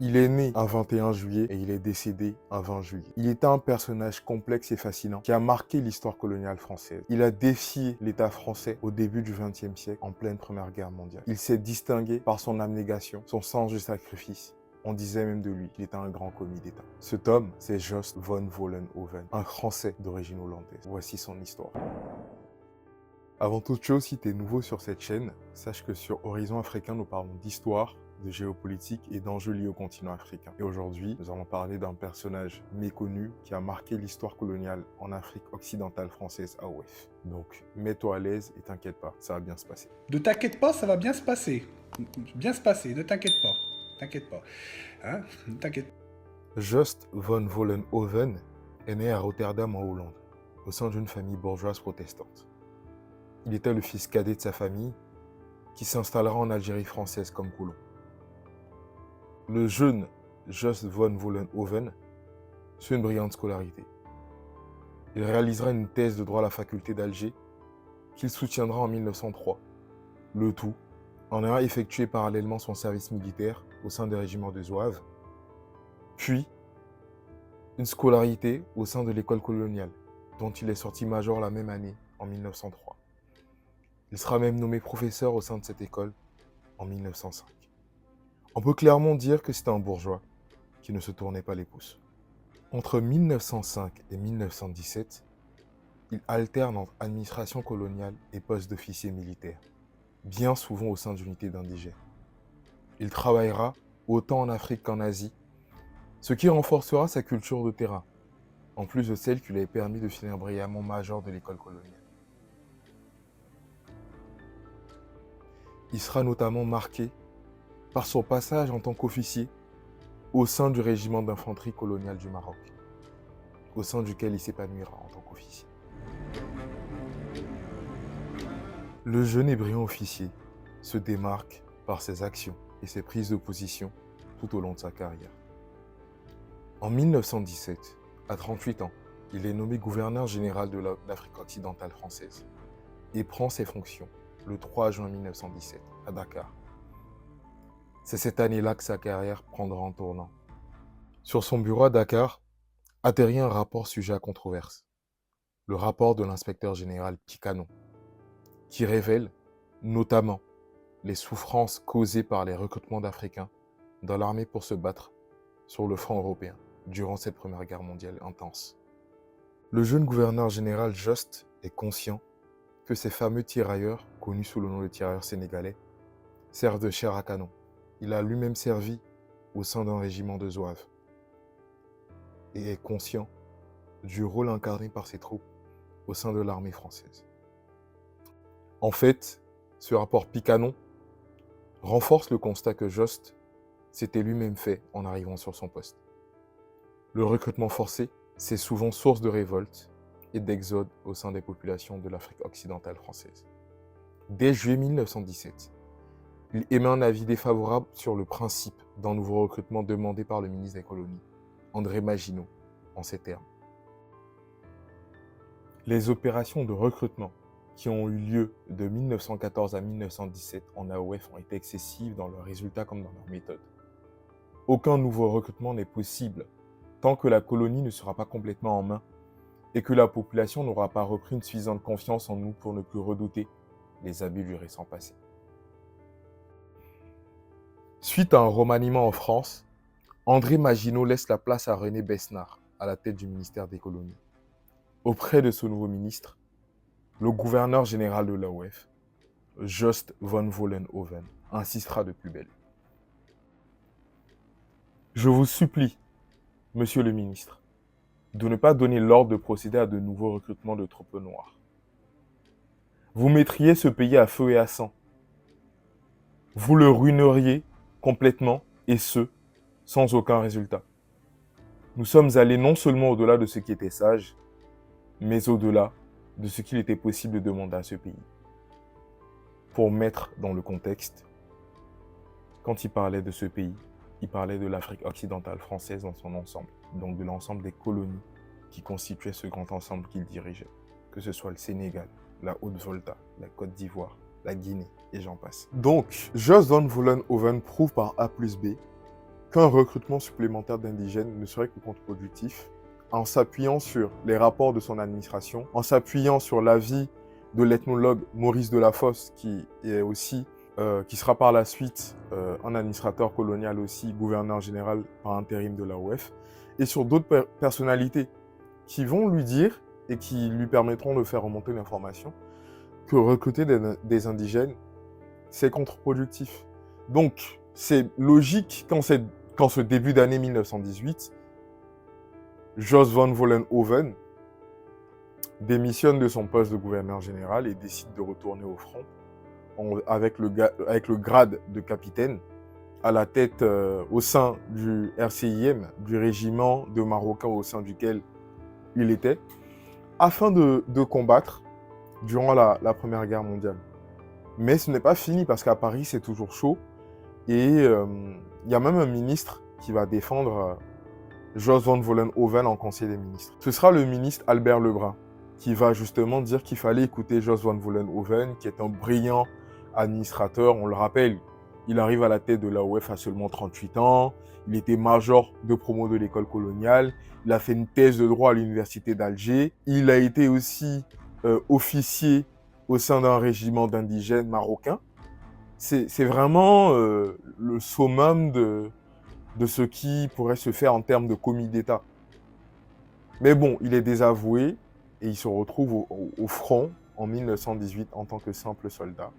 Il est né un 21 juillet et il est décédé un 20 juillet. Il était un personnage complexe et fascinant qui a marqué l'histoire coloniale française. Il a défié l'État français au début du XXe siècle, en pleine Première Guerre mondiale. Il s'est distingué par son abnégation, son sens du sacrifice. On disait même de lui qu'il était un grand commis d'État. Cet homme, c'est Jost van Vollenhoven, un Français d'origine hollandaise. Voici son histoire. Avant toute chose, si tu es nouveau sur cette chaîne, sache que sur Horizon Africain, nous parlons d'histoire, de géopolitique et d'enjeux liés au continent africain. Et aujourd'hui, nous allons parler d'un personnage méconnu qui a marqué l'histoire coloniale en Afrique occidentale française AOF. Donc, mets-toi à l'aise et t'inquiète pas, ça va bien se passer. Ne t'inquiète pas, ça va bien se passer. Bien se passer, ne t'inquiète pas. T'inquiète pas. Hein? Ne t'inquiète pas. Jost van Vollenhoven est né à Rotterdam en Hollande, au sein d'une famille bourgeoise protestante. Il était le fils cadet de sa famille, qui s'installera en Algérie française comme colon. Le jeune Jost van Vollenhoven suit une brillante scolarité. Il réalisera une thèse de droit à la faculté d'Alger qu'il soutiendra en 1903. Le tout en ayant effectué parallèlement son service militaire au sein des régiments de Zouaves, puis une scolarité au sein de l'école coloniale, dont il est sorti major la même année, en 1903. Il sera même nommé professeur au sein de cette école en 1905. On peut clairement dire que c'est un bourgeois qui ne se tournait pas les pouces. Entre 1905 et 1917, il alterne entre administration coloniale et poste d'officier militaire, bien souvent au sein d'unités d'indigènes. Il travaillera autant en Afrique qu'en Asie, ce qui renforcera sa culture de terrain, en plus de celle qui lui a permis de finir brillamment major de l'école coloniale. Il sera notamment marqué par son passage en tant qu'officier au sein du régiment d'infanterie coloniale du Maroc, au sein duquel il s'épanouira en tant qu'officier. Le jeune et brillant officier se démarque par ses actions et ses prises de position tout au long de sa carrière. En 1917, à 38 ans, il est nommé gouverneur général de l'Afrique occidentale française et prend ses fonctions le 3 juin 1917 à Dakar. C'est cette année-là que sa carrière prendra un tournant. Sur son bureau à Dakar, atterrit un rapport sujet à controverse, le rapport de l'inspecteur général Picanon, qui révèle notamment les souffrances causées par les recrutements d'Africains dans l'armée pour se battre sur le front européen durant cette Première Guerre mondiale intense. Le jeune gouverneur général Jost est conscient que ces fameux tirailleurs, connus sous le nom de tirailleurs sénégalais, servent de chair à canon. Il a lui-même servi au sein d'un régiment de Zouaves et est conscient du rôle incarné par ces troupes au sein de l'armée française. En fait, ce rapport Picanon renforce le constat que Jost s'était lui-même fait en arrivant sur son poste. Le recrutement forcé, c'est souvent source de révolte et d'exode au sein des populations de l'Afrique occidentale française. Dès juillet 1917, il émet un avis défavorable sur le principe d'un nouveau recrutement demandé par le ministre des Colonies, André Maginot, en ces termes. Les opérations de recrutement qui ont eu lieu de 1914 à 1917 en AOF ont été excessives dans leurs résultats comme dans leurs méthodes. Aucun nouveau recrutement n'est possible tant que la colonie ne sera pas complètement en main et que la population n'aura pas repris une suffisante confiance en nous pour ne plus redouter les abus du récent passé. Suite à un remaniement en France, André Maginot laisse la place à René Besnard à la tête du ministère des Colonies. Auprès de ce nouveau ministre, le gouverneur général de l'AOF, Jost van Vollenhoven, insistera de plus belle. Je vous supplie, monsieur le ministre, de ne pas donner l'ordre de procéder à de nouveaux recrutements de troupes noires. Vous mettriez ce pays à feu et à sang. Vous le ruineriez complètement, et ce, sans aucun résultat. Nous sommes allés non seulement au-delà de ce qui était sage, mais au-delà de ce qu'il était possible de demander à ce pays. Pour mettre dans le contexte, quand il parlait de ce pays, il parlait de l'Afrique occidentale française dans son ensemble, donc de l'ensemble des colonies qui constituaient ce grand ensemble qu'il dirigeait, que ce soit le Sénégal, la Haute-Volta, la Côte d'Ivoire, la Guinée, et j'en passe. Donc, Jost van Vollenhoven prouve par A plus B qu'un recrutement supplémentaire d'indigènes ne serait que contre-productif, en s'appuyant sur les rapports de son administration, en s'appuyant sur l'avis de l'ethnologue Maurice Delafosse, qui est aussi, qui sera par la suite un administrateur colonial aussi, gouverneur général par intérim de l'AOF, et sur d'autres personnalités qui vont lui dire et qui lui permettront de faire remonter l'information que recruter des indigènes, c'est contre-productif. Donc, c'est logique qu'en ce début d'année 1918, Jos van Vollenhoven démissionne de son poste de gouverneur général et décide de retourner au front avec le grade de capitaine à la tête au sein du RCIM, du régiment de Marocains au sein duquel il était, afin de combattre durant la Première Guerre mondiale. Mais ce n'est pas fini parce qu'à Paris, c'est toujours chaud. Et il y a même un ministre qui va défendre Jos van Vollenhoven en Conseil des ministres. Ce sera le ministre Albert Lebrun qui va justement dire qu'il fallait écouter Jos van Vollenhoven, qui est un brillant administrateur. On le rappelle, il arrive à la tête de l'AOF à seulement 38 ans. Il était major de promo de l'école coloniale. Il a fait une thèse de droit à l'université d'Alger. Il a été aussi officier au sein d'un régiment d'indigènes marocains. C'est vraiment le summum de ce qui pourrait se faire en termes de commis d'État. Mais bon, il est désavoué et il se retrouve au front en 1918 en tant que simple soldat.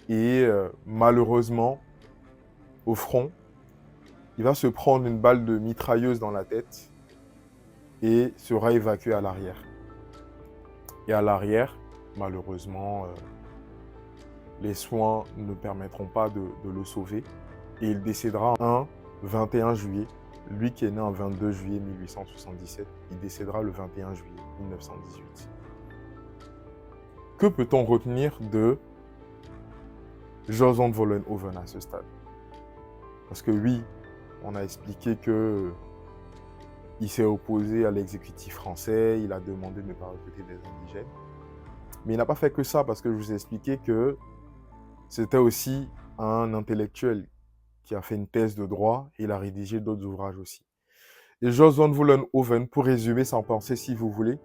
Et malheureusement, au front, il va se prendre une balle de mitrailleuse dans la tête et sera évacué à l'arrière. Et à l'arrière, malheureusement, les soins ne permettront pas de le sauver. Et il décédera un 21 juillet. Lui qui est né en 22 juillet 1877, il décédera le 21 juillet 1918. Que peut-on retenir de Jos van Vollenhoven à ce stade? Parce que oui, on a expliqué que il s'est opposé à l'exécutif français, il a demandé de ne pas recruter des indigènes. Mais il n'a pas fait que ça, parce que je vous ai expliqué que c'était aussi un intellectuel qui a fait une thèse de droit et il a rédigé d'autres ouvrages aussi. Et Jos van Vollenhoven, pour résumer sans penser si vous voulez,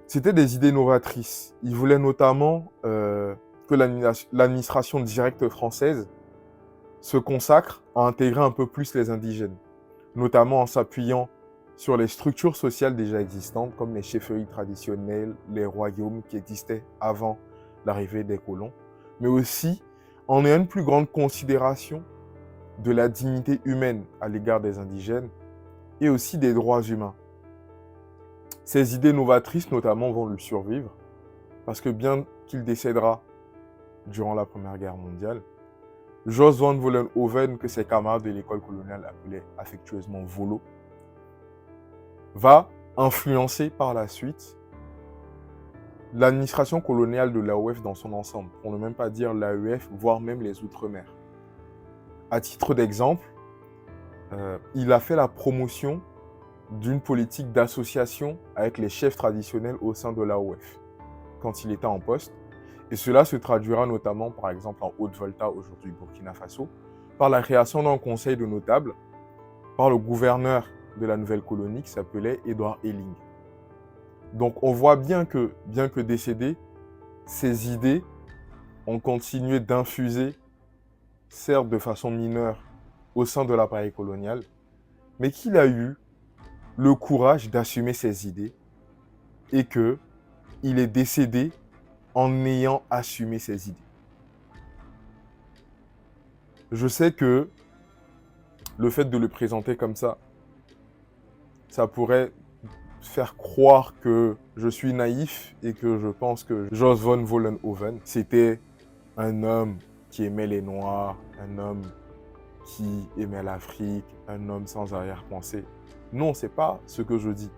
c'était des idées novatrices. Il voulait notamment que l'administration directe française se consacre à intégrer un peu plus les indigènes, notamment en s'appuyant sur les structures sociales déjà existantes, comme les chefferies traditionnelles, les royaumes qui existaient avant l'arrivée des colons, mais aussi en ayant une plus grande considération de la dignité humaine à l'égard des indigènes et aussi des droits humains. Ces idées novatrices, notamment, vont lui survivre, parce que bien qu'il décédera durant la Première Guerre mondiale, Jos van Vollenhoven, que ses camarades de l'école coloniale appelaient affectueusement Volo, va influencer par la suite l'administration coloniale de l'AOF dans son ensemble, pour ne même pas dire l'AEF, voire même les Outre-mer. À titre d'exemple, il a fait la promotion d'une politique d'association avec les chefs traditionnels au sein de l'AOF, quand il était en poste. Et cela se traduira notamment, par exemple, en Haute-Volta, aujourd'hui Burkina Faso, par la création d'un conseil de notables par le gouverneur de la nouvelle colonie qui s'appelait Édouard Elling. Donc on voit bien que décédé, ces idées ont continué d'infuser, certes de façon mineure, au sein de l'appareil colonial, mais qu'il a eu le courage d'assumer ses idées et qu'il est décédé en ayant assumé ses idées. Je sais que le fait de le présenter comme ça pourrait faire croire que je suis naïf et que je pense que Jos van Vollenhoven, c'était un homme qui aimait les Noirs, un homme qui aimait l'Afrique, un homme sans arrière-pensée. Non, c'est pas ce que je dis.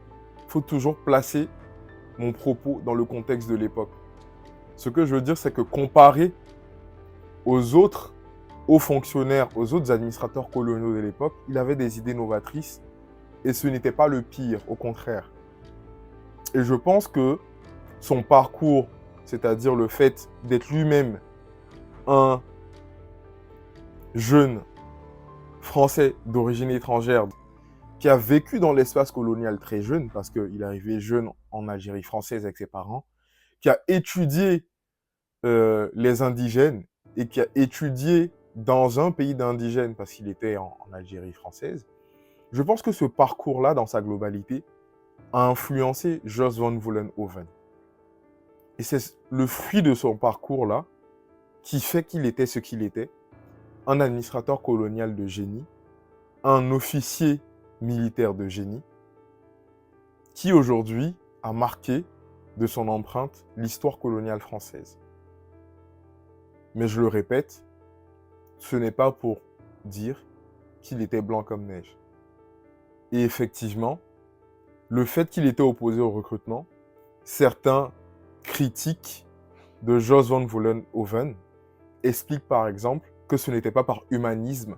Il faut toujours placer mon propos dans le contexte de l'époque. Ce que je veux dire, c'est que comparé aux autres hauts fonctionnaires, aux autres administrateurs coloniaux de l'époque, il avait des idées novatrices et ce n'était pas le pire, au contraire. Et je pense que son parcours, c'est-à-dire le fait d'être lui-même un jeune français d'origine étrangère qui a vécu dans l'espace colonial très jeune, parce qu'il est arrivé jeune en Algérie française avec ses parents, qui a étudié les indigènes et qui a étudié dans un pays d'indigènes parce qu'il était en Algérie française, je pense que ce parcours-là, dans sa globalité, a influencé Jos van Vollenhoven. Et c'est le fruit de son parcours-là qui fait qu'il était ce qu'il était, un administrateur colonial de génie, un officier militaire de génie, qui aujourd'hui a marqué de son empreinte l'histoire coloniale française. Mais je le répète, ce n'est pas pour dire qu'il était blanc comme neige. Et effectivement, le fait qu'il était opposé au recrutement, certains critiques de Jos van Vollenhoven expliquent par exemple que ce n'était pas par humanisme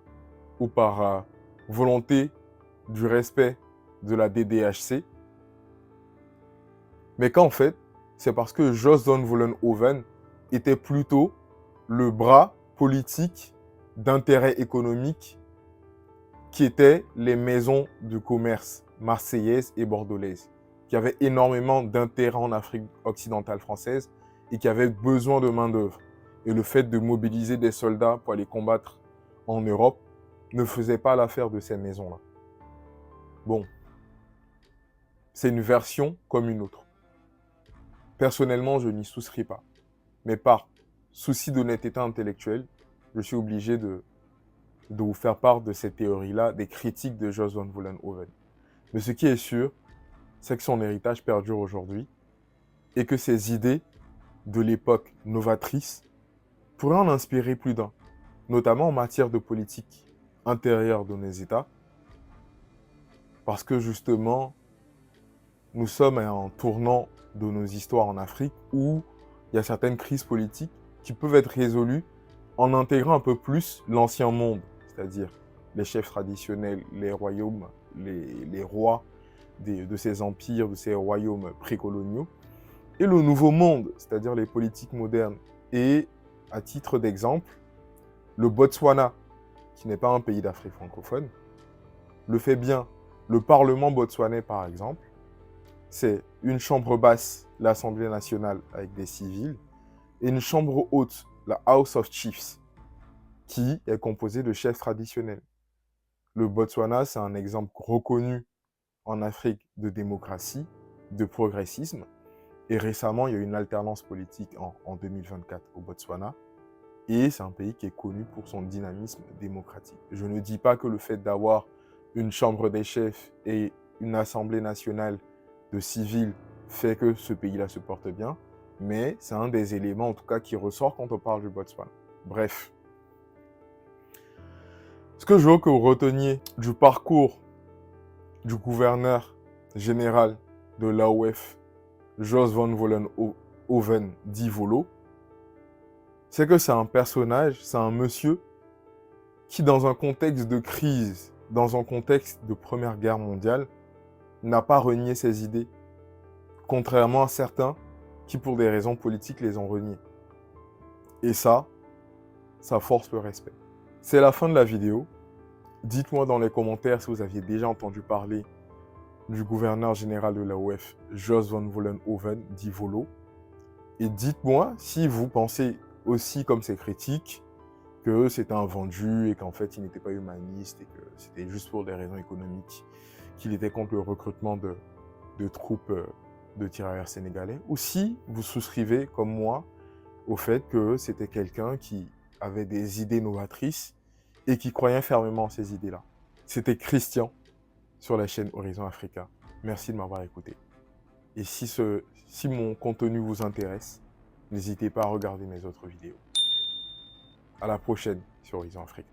ou par volonté du respect de la DDHC, mais qu'en fait, c'est parce que Jos van Vollenhoven était plutôt le bras politique d'intérêt économique qui étaient les maisons de commerce marseillaises et bordelaises, qui avaient énormément d'intérêt en Afrique occidentale française et qui avaient besoin de main-d'œuvre. Et le fait de mobiliser des soldats pour aller combattre en Europe ne faisait pas l'affaire de ces maisons-là. Bon, c'est une version comme une autre. Personnellement, je n'y souscris pas. Mais par souci d'honnêteté intellectuelle, je suis obligé de vous faire part de cette théorie-là, des critiques de Jos van Vollenhoven. Mais ce qui est sûr, c'est que son héritage perdure aujourd'hui et que ses idées de l'époque novatrice pourraient en inspirer plus d'un, notamment en matière de politique intérieure de nos États, parce que justement, nous sommes à un tournant de nos histoires en Afrique où il y a certaines crises politiques qui peuvent être résolues en intégrant un peu plus l'ancien monde, c'est-à-dire les chefs traditionnels, les royaumes, les rois de ces empires, de ces royaumes précoloniaux, et le nouveau monde, c'est-à-dire les politiques modernes. Et à titre d'exemple, le Botswana, qui n'est pas un pays d'Afrique francophone, le fait bien. Le Parlement botswanais, par exemple, c'est une chambre basse, l'Assemblée nationale avec des civils, et une chambre haute, la House of Chiefs, qui est composée de chefs traditionnels. Le Botswana, c'est un exemple reconnu en Afrique de démocratie, de progressisme, et récemment, il y a eu une alternance politique en 2024 au Botswana, et c'est un pays qui est connu pour son dynamisme démocratique. Je ne dis pas que le fait d'avoir une chambre des chefs et une assemblée nationale de civils fait que ce pays-là se porte bien, mais c'est un des éléments, en tout cas, qui ressort quand on parle du Botswana. Bref. Ce que je veux que vous reteniez du parcours du gouverneur général de l'AOF, Jos van Vollenhoven, dit Volo, c'est que c'est un personnage, c'est un monsieur qui, dans un contexte de crise, dans un contexte de Première Guerre mondiale, n'a pas renié ses idées, contrairement à certains qui, pour des raisons politiques, les ont reniées. Et ça force le respect. C'est la fin de la vidéo. Dites-moi dans les commentaires si vous aviez déjà entendu parler du gouverneur général de l'AOF, Jos van Vollenhoven, dit Volo. Et dites-moi si vous pensez aussi, comme ces critiques, que c'était un vendu et qu'en fait il n'était pas humaniste et que c'était juste pour des raisons économiques, qu'il était contre le recrutement de troupes de tirailleurs sénégalais, ou si vous souscrivez, comme moi, au fait que c'était quelqu'un qui avait des idées novatrices et qui croyait fermement en ces idées-là. C'était Christian sur la chaîne Horizon Africa. Merci de m'avoir écouté. Et si mon contenu vous intéresse, n'hésitez pas à regarder mes autres vidéos. À la prochaine sur Horizon Africa.